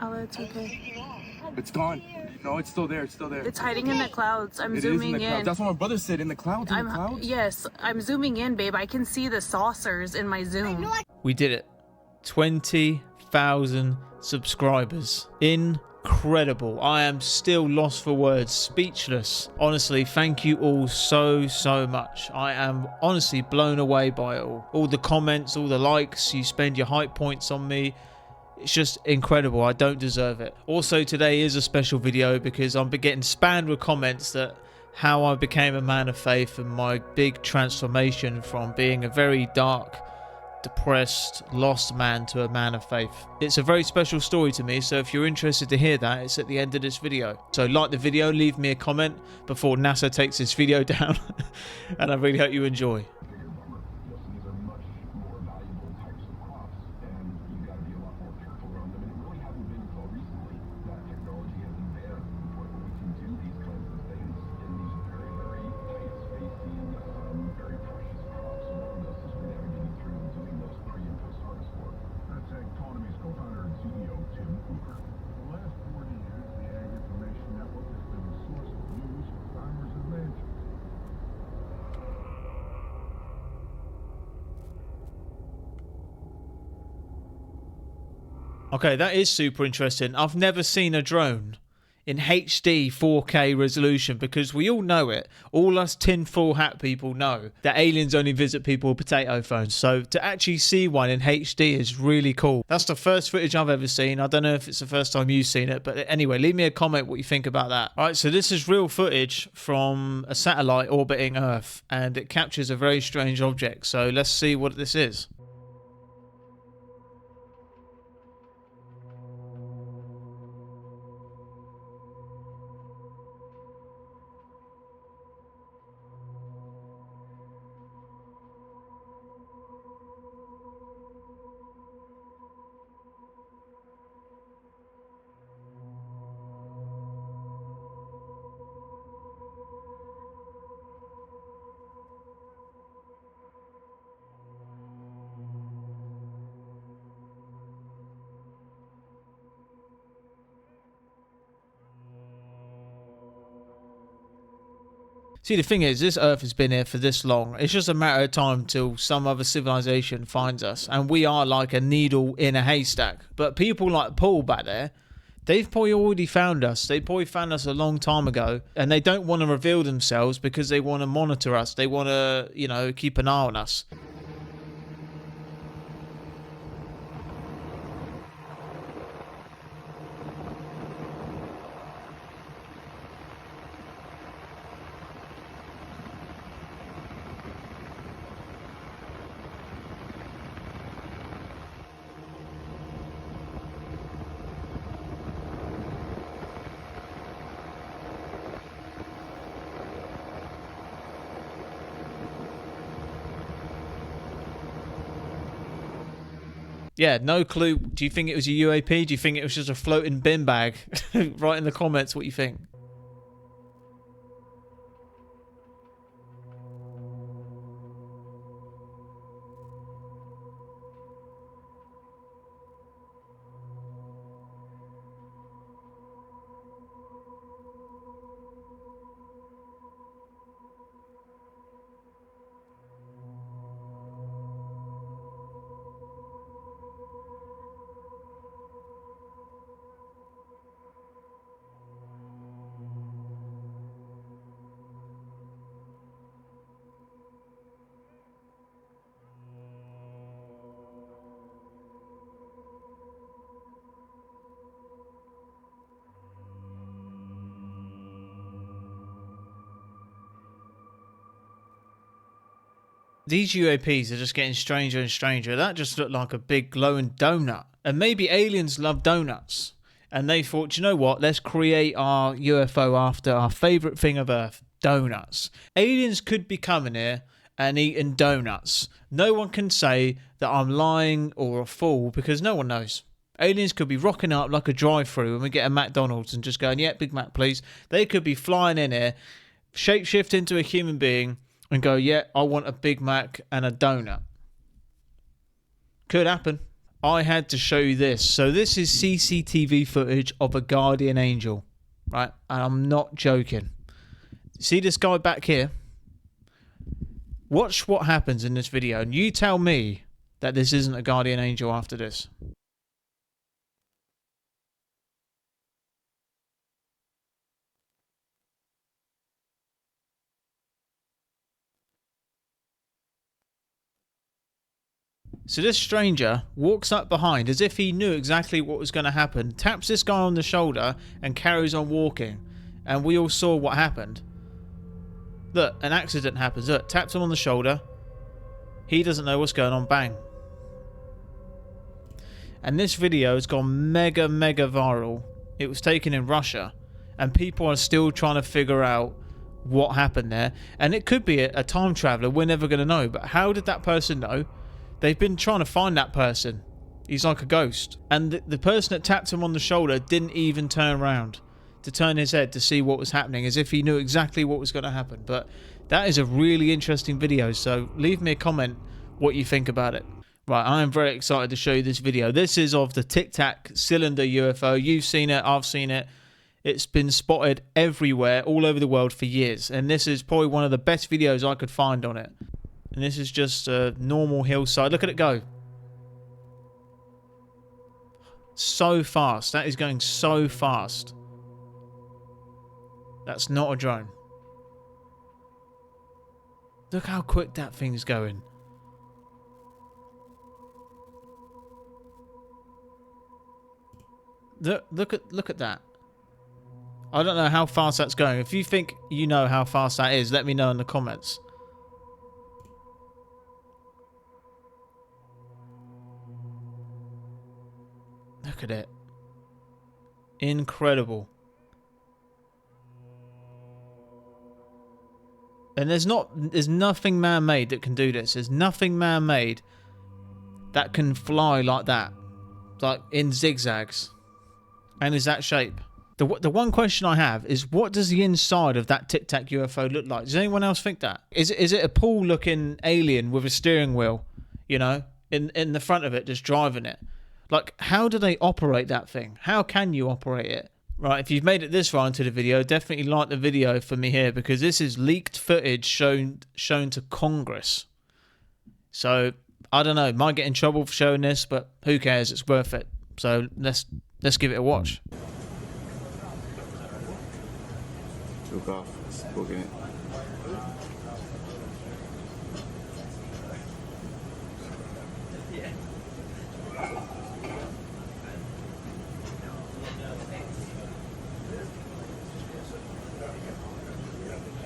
Oh, it's okay. It's gone. No, it's still there. It's still there. It's hiding in the clouds. I'm It zooming is in the clouds. in. That's what my brother said. In the clouds. In the clouds. Yes, I'm zooming in, babe. I can see the saucers in my zoom. We did it. 20,000 subscribers. Incredible. I am still lost for words, speechless. Honestly, thank you all so much. I am honestly blown away by it all the comments, all the likes. You spend your hype points on me. It's just incredible. I don't deserve it. Also, today is a special video because I'm getting spammed with comments that how I became a man of faith and my big transformation from being a very dark, depressed, lost man to a man of faith. It's a very special story to me, so if you're interested to hear that, it's at the end of this video. So like the video, leave me a comment before NASA takes this video down, and I really hope you enjoy. Okay, that is super interesting. I've never seen a drone in HD 4K resolution because we all know it. All us tinfoil hat people know that aliens only visit people with potato phones. So to actually see one in HD is really cool. That's the first footage I've ever seen. I don't know if it's the first time you've seen it, but anyway, leave me a comment what you think about that. All right, so this is real footage from a satellite orbiting Earth, and it captures a very strange object. So let's see what this is. See, the thing is, this Earth has been here for this long. It's just a matter of time till some other civilization finds us. And we are like a needle in a haystack. But people like Paul back there, they've probably already found us. They probably found us a long time ago. And they don't want to reveal themselves because they want to monitor us. They want to, you know, keep an eye on us. Yeah, no clue. Do you think it was a UAP? Do you think it was just a floating bin bag? Write in the comments what you think. These UAPs are just getting stranger and stranger. That just looked like a big glowing donut. And maybe aliens love donuts. And they thought, you know what? Let's create our UFO after our favourite thing of Earth, donuts. Aliens could be coming here and eating donuts. No one can say that I'm lying or a fool because no one knows. Aliens could be rocking up like a drive-through and we get a McDonald's and just going, yeah, Big Mac, please. They could be flying in here, shapeshift into a human being, and go, yeah, I want a Big Mac and a donut. Could happen. I had to show you this. So this is CCTV footage of a guardian angel, right? And I'm not joking. See this guy back here? Watch what happens in this video, and you tell me that this isn't a guardian angel after this. So this stranger walks up behind as if he knew exactly what was going to happen, taps this guy on the shoulder and carries on walking. And we all saw what happened. Look, an accident happens. Look, taps him on the shoulder. He doesn't know what's going on. Bang. And this video has gone mega viral. It was taken in Russia. And people are still trying to figure out what happened there. And it could be a time traveler. We're never going to know. But how did that person know? They've been trying to find that person. He's like a ghost. And the person that tapped him on the shoulder didn't even turn around to turn his head to see what was happening, as if he knew exactly what was going to happen. But that is a really interesting video, so leave me a comment what you think about it. Right, I am very excited to show you this video. This is of the Tic Tac cylinder UFO. You've seen it, I've seen it. It's been spotted everywhere, all over the world for years. And this is probably one of the best videos I could find on it. And this is just a normal hillside. Look at it go. So fast. That is going so fast. That's not a drone. Look how quick that thing's going. Look at that. I don't know how fast that's going. If you think you know how fast that is, let me know in the comments. Look at it. Incredible. And there's nothing man-made that can do this. There's nothing man-made that can fly like that. Like in zigzags. And is that shape. The one question I have is, what does the inside of that Tic Tac UFO look like? Does anyone else think that? Is it a pool-looking alien with a steering wheel, you know, in the front of it, just driving it? Like, how do they operate that thing? How can you operate it? Right, if you've made it this far into the video, definitely like the video for me here, because this is leaked footage shown to Congress. So, I don't know, might get in trouble for showing this, but who cares? It's worth it. So, let's give it a watch. Took off, booking it.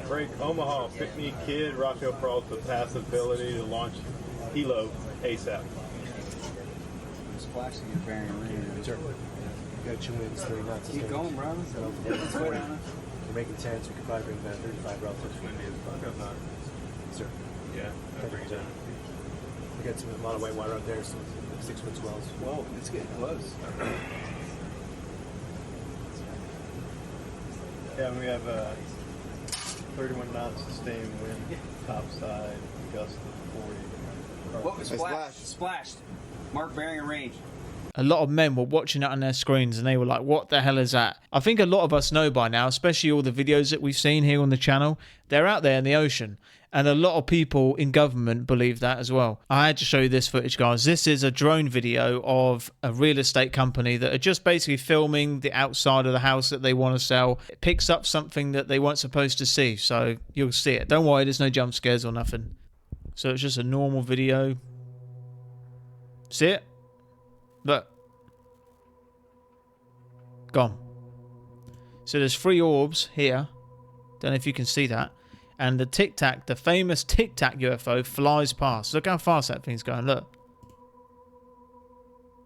Break Omaha, pick-me kid, Rafael Peralta, passive ability to launch helo ASAP. Splashing your bearing range. Sure. You got 2 minutes, 3 knots. Keep going, bro. So, Let's go down. You're making 10, so we could probably bring that 35 relative. Sir. Yeah, I'll bring it down. We got a lot of white water out there, so 6 foot swells. Whoa, it's getting close. Yeah, we have 31 knots sustained wind, topside, gust of 40. What was splashed? Splashed. Mark bearing and range. A lot of men were watching it on their screens and they were like, what the hell is that? I think a lot of us know by now, especially all the videos that we've seen here on the channel, they're out there in the ocean. And a lot of people in government believe that as well. I had to show you this footage, guys. This is a drone video of a real estate company that are just basically filming the outside of the house that they want to sell. It picks up something that they weren't supposed to see, so you'll see it. Don't worry, there's no jump scares or nothing. So it's just a normal video. See it? Look. Gone. So there's 3 orbs here. Don't know if you can see that. And the Tic Tac, the famous Tic Tac UFO, flies past. Look how fast that thing's going. Look.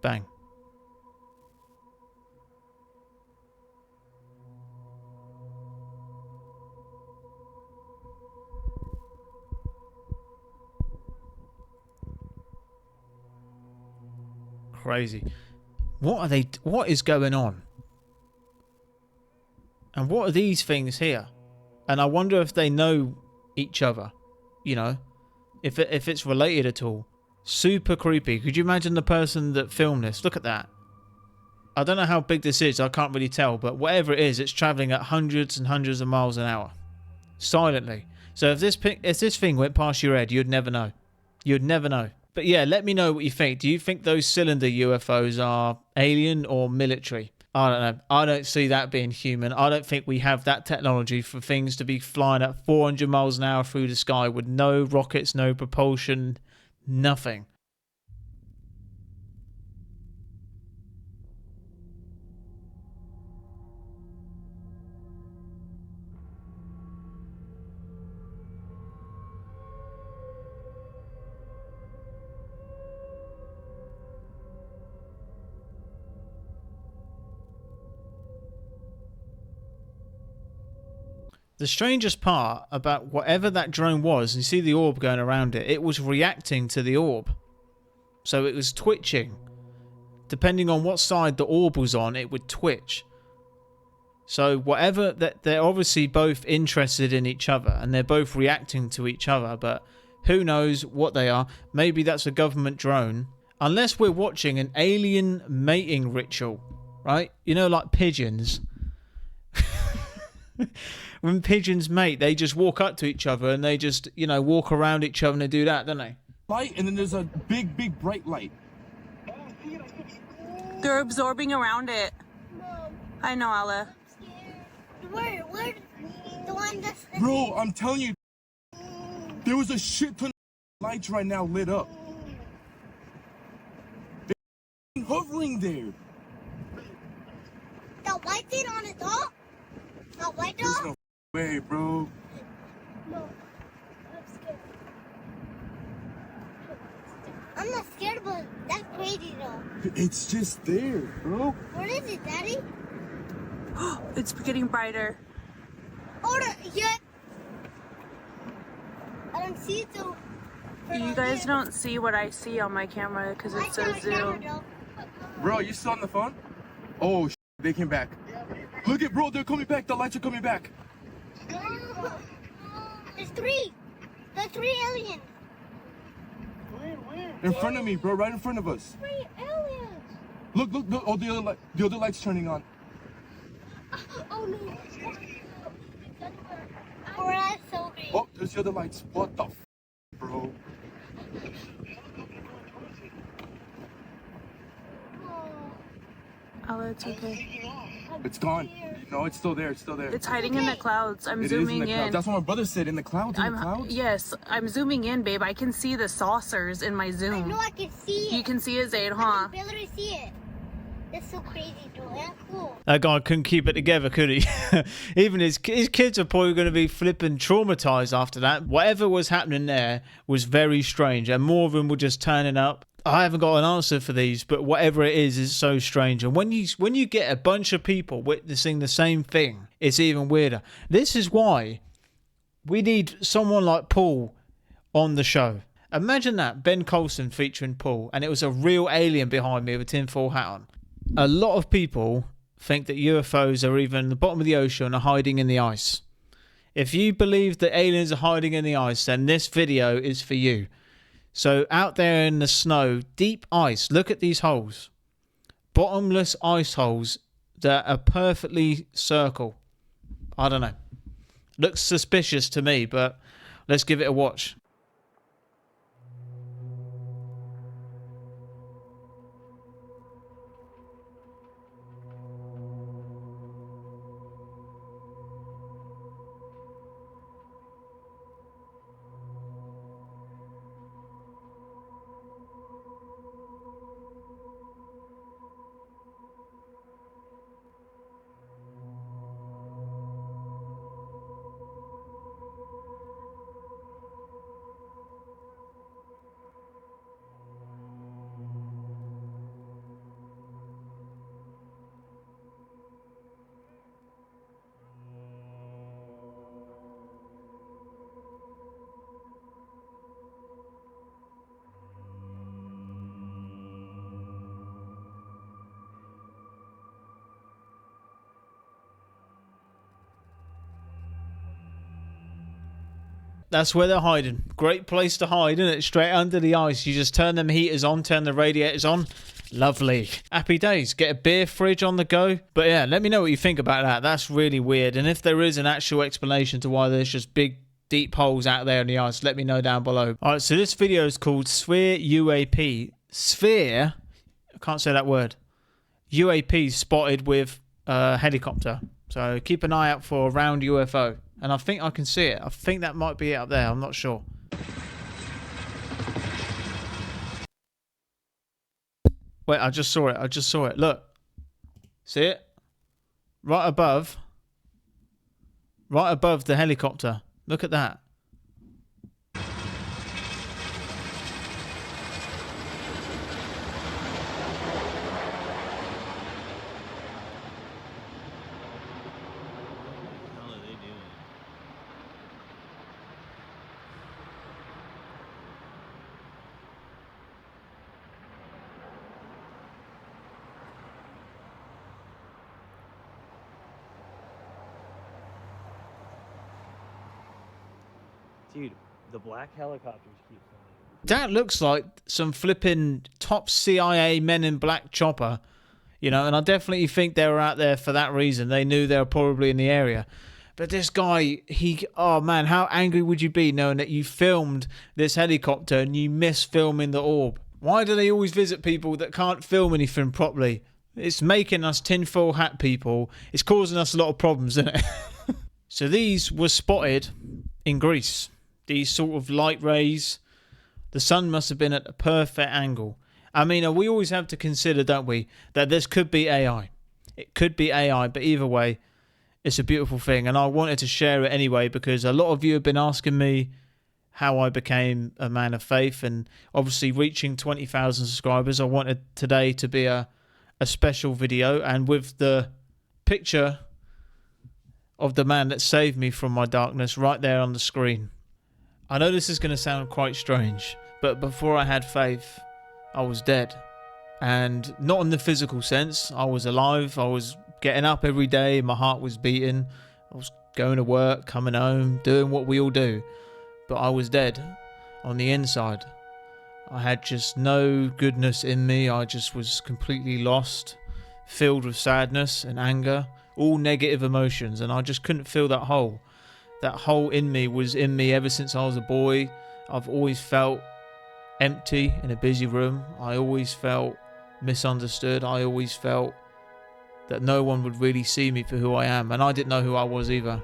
Bang. Crazy. What is going on? And what are these things here? And I wonder if they know each other, you know, if it's related at all. Super creepy. Could you imagine the person that filmed this? Look at that. I don't know how big this is. I can't really tell. But whatever it is, it's traveling at hundreds and hundreds of miles an hour. Silently. So if this thing went past your head, you'd never know. You'd never know. But yeah, let me know what you think. Do you think those cylinder UFOs are alien or military? I don't know. I don't see that being human. I don't think we have that technology for things to be flying at 400 miles an hour through the sky with no rockets, no propulsion, nothing. The strangest part about whatever that drone was, and you see the orb going around it, it was reacting to the orb. So it was twitching. Depending on what side the orb was on, it would twitch. So whatever, that they're obviously both interested in each other and they're both reacting to each other, but who knows what they are. Maybe that's a government drone. Unless we're watching an alien mating ritual, right? You know, like pigeons. When pigeons mate, they just walk up to each other and they just, you know, walk around each other and they do that, don't they? Light, and then there's a big, big bright light. They're absorbing around it. Mom, I know, Ella. I'm scared. Where? The one that's... Bro, I'm telling you, there was a shit ton of lights right now lit up. They're hovering there. The white thing on the top? The white There's dog? no way, bro. No. I'm scared. I'm not scared, but that's crazy though. It's just there, bro. What is it, Daddy? It's getting brighter. Hold on, yeah. I don't see it though. You guys don't see what I see on my camera because it's so zoomed. Bro, you still on the phone? Oh, they came back. Look at, bro, they're coming back. The lights are coming back. There's three. There's three aliens. In front of me, bro, right in front of us. Three aliens. Look, look, look. Oh, the other light's turning on. Oh no. Oh, that's so big. Oh, there's the other lights. What the bro? Ella, it's okay. It's gone. No, it's still there. It's still there. It's hiding in the clouds. I'm It is zooming in the clouds. in. That's what my brother said. In the clouds. In the clouds. Yes, I'm zooming in, babe. I can see the saucers in my I zoom. know I can see it. You can see it, Zaid, I huh? can barely see it. That's so crazy, dude. That's cool. That guy couldn't keep it together, could he? Even his kids are probably going to be flipping traumatized after that. Whatever was happening there was very strange, and more of them were just turning up. I haven't got an answer for these, but whatever it is so strange. And when you get a bunch of people witnessing the same thing, it's even weirder. This is why we need someone like Paul on the show. Imagine that, Ben Coulson featuring Paul, and it was a real alien behind me with a tinfoil hat on. A lot of people think that UFOs are even the bottom of the ocean or hiding in the ice. If you believe that aliens are hiding in the ice, then this video is for you. So out there in the snow, deep ice, look at these holes. Bottomless ice holes that are perfectly circle. I don't know. Looks suspicious to me, but let's give it a watch. that's where they're hiding. Great place to hide, isn't it? Straight under the ice. You just turn them heaters on, turn the radiators on. Lovely. Happy days. Get a beer fridge on the go. But yeah, let me know what you think about that. That's really weird. And if there is an actual explanation to why there's just big, deep holes out there in the ice, let me know down below. All right, so this video is called Sphere UAP. Sphere, I can't say that word. UAP spotted with a helicopter. So keep an eye out for a round UFO. And I think I can see it. I think that might be it up there. I'm not sure. Wait, I just saw it. I just saw it. Look. See it? Right above. Right above the helicopter. Look at that. Dude, the black helicopters keep flying. That looks like some flipping top CIA Men in Black chopper, you know, and I definitely think they were out there for that reason. They knew they were probably in the area. But this guy, oh man, how angry would you be knowing that you filmed this helicopter and you miss filming the orb? Why do they always visit people that can't film anything properly? It's making us tinfoil hat people. It's causing us a lot of problems, isn't it? So these were spotted in Greece. These sort of light rays. The sun must have been at a perfect angle. I mean, we always have to consider, don't we, that this could be AI. It could be AI, but either way, it's a beautiful thing. And I wanted to share it anyway because a lot of you have been asking me how I became a man of faith. And obviously reaching 20,000 subscribers, I wanted today to be a special video. And with the picture of the man that saved me from my darkness right there on the screen. I know this is going to sound quite strange, but before I had faith, I was dead. And not in the physical sense. I was alive. I was getting up every day. My heart was beating. I was going to work, coming home, doing what we all do. But I was dead on the inside. I had just no goodness in me. I just was completely lost, filled with sadness and anger, all negative emotions. And I just couldn't fill that hole. That hole in me was in me ever since I was a boy. I've always felt empty in a busy room. I always felt misunderstood. I always felt that no one would really see me for who I am. And I didn't know who I was either.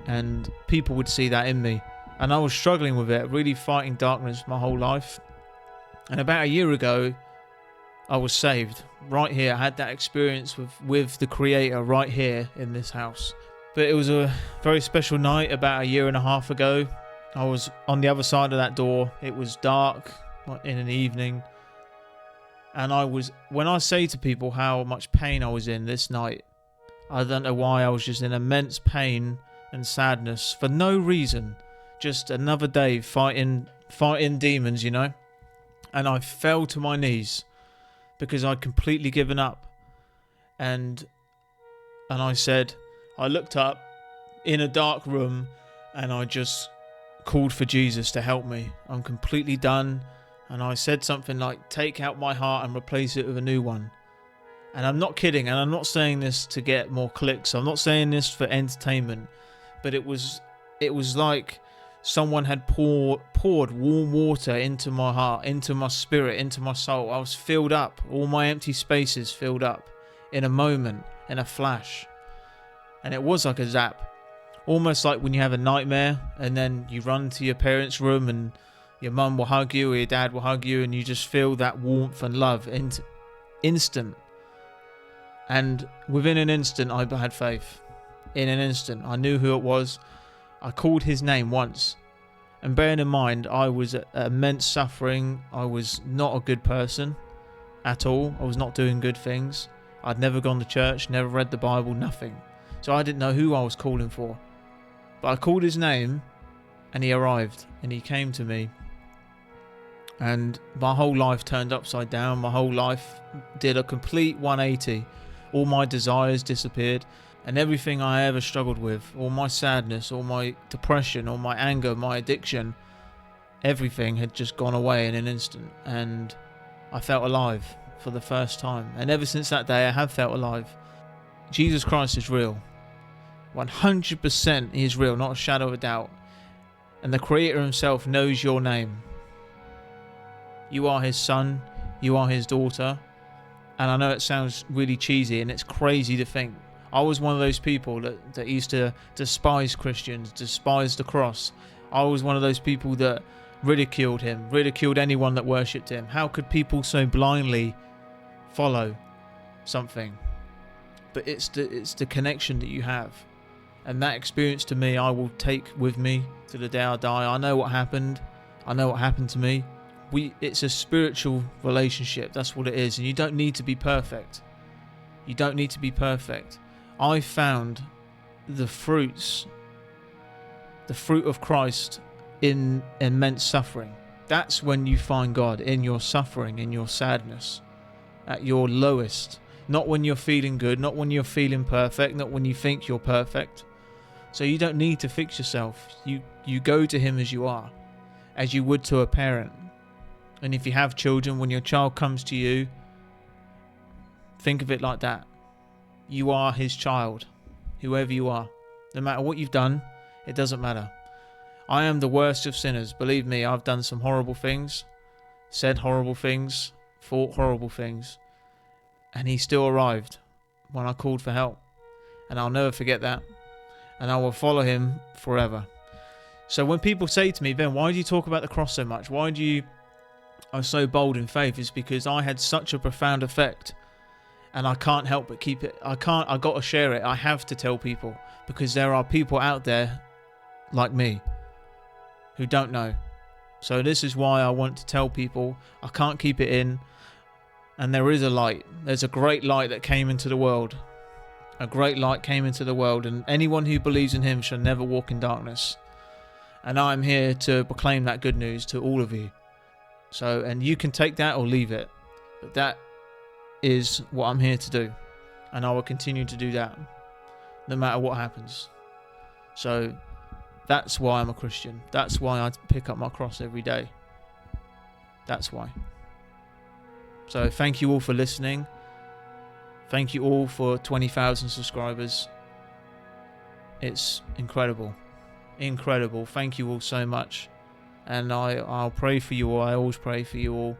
And people would see that in me. And I was struggling with it, really fighting darkness my whole life. And about a year ago, I was saved. Right here, I had that experience with the Creator right here in this house. But it was a very special night about a year and a half ago. I was on the other side of that door. It was dark in an evening. And when I say to people how much pain I was in this night, I don't know why, I was just in immense pain and sadness for no reason. Just another day fighting demons, you know. And I fell to my knees because I'd completely given up. And I said, I looked up in a dark room and I just called for Jesus to help me. I'm completely done. And I said something like, take out my heart and replace it with a new one. And I'm not kidding. And I'm not saying this to get more clicks. I'm not saying this for entertainment. But it was like someone had poured warm water into my heart, into my spirit, into my soul. I was filled up. All my empty spaces filled up in a moment, in a flash. And it was like a zap. Almost like when you have a nightmare and then you run to your parents' room and your mum will hug you or your dad will hug you and you just feel that warmth and love instant. And within an instant, I had faith. In an instant, I knew who it was. I called his name once. And bearing in mind, I was at immense suffering. I was not a good person at all. I was not doing good things. I'd never gone to church, never read the Bible, nothing. So I didn't know who I was calling for. But I called his name and he arrived and he came to me. And my whole life turned upside down. My whole life did a complete 180 All my desires disappeared, and everything I ever struggled with, all my sadness, all my depression, all my anger, my addiction, everything had just gone away in an instant, and I felt alive for the first time. And ever since that day, I have felt alive. Jesus Christ is real. 100% he is real, not a shadow of a doubt. And the Creator himself knows your name. You are his son, you are his daughter. And I know it sounds really cheesy, and it's crazy to think. I was one of those people that used to despise Christians, despise the cross. I was one of those people that ridiculed him, ridiculed anyone that worshipped him. How could people so blindly follow something? But it's the connection that you have. And that experience, to me, I will take with me to the day I die. I know what happened. I know what happened to me. It's a spiritual relationship. That's what it is. And you don't need to be perfect. You don't need to be perfect. I found the fruit of Christ in immense suffering. That's when you find God, in your suffering, in your sadness, at your lowest. Not when you're feeling good, not when you're feeling perfect, not when you think you're perfect. So you don't need to fix yourself. You go to him as you are, as you would to a parent. And if you have children, when your child comes to you, think of it like that. You are his child, whoever you are. No matter what you've done, it doesn't matter. I am the worst of sinners. Believe me, I've done some horrible things, said horrible things, thought horrible things. And he still arrived when I called for help. And I'll never forget that. And I will follow him forever. So when people say to me, Ben, why do you talk about the cross so much? Why do you are so bold in faith? It's because I had such a profound effect. And I can't help but keep it. I got to share it. I have to tell people. Because there are people out there like me who don't know. So this is why I want to tell people. I can't keep it in. And there is a light. There's a great light that came into the world. A great light came into the world. And anyone who believes in him shall never walk in darkness. And I'm here to proclaim that good news to all of you. So, and you can take that or leave it. But that is what I'm here to do. And I will continue to do that. No matter what happens. So, that's why I'm a Christian. That's why I pick up my cross every day. That's why. So thank you all for listening. Thank you all for 20,000 subscribers. It's incredible. Incredible. Thank you all so much. And I'll pray for you all. I always pray for you all.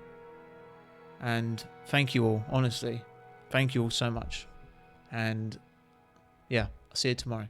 And thank you all, honestly. Thank you all so much. And yeah, I'll see you tomorrow.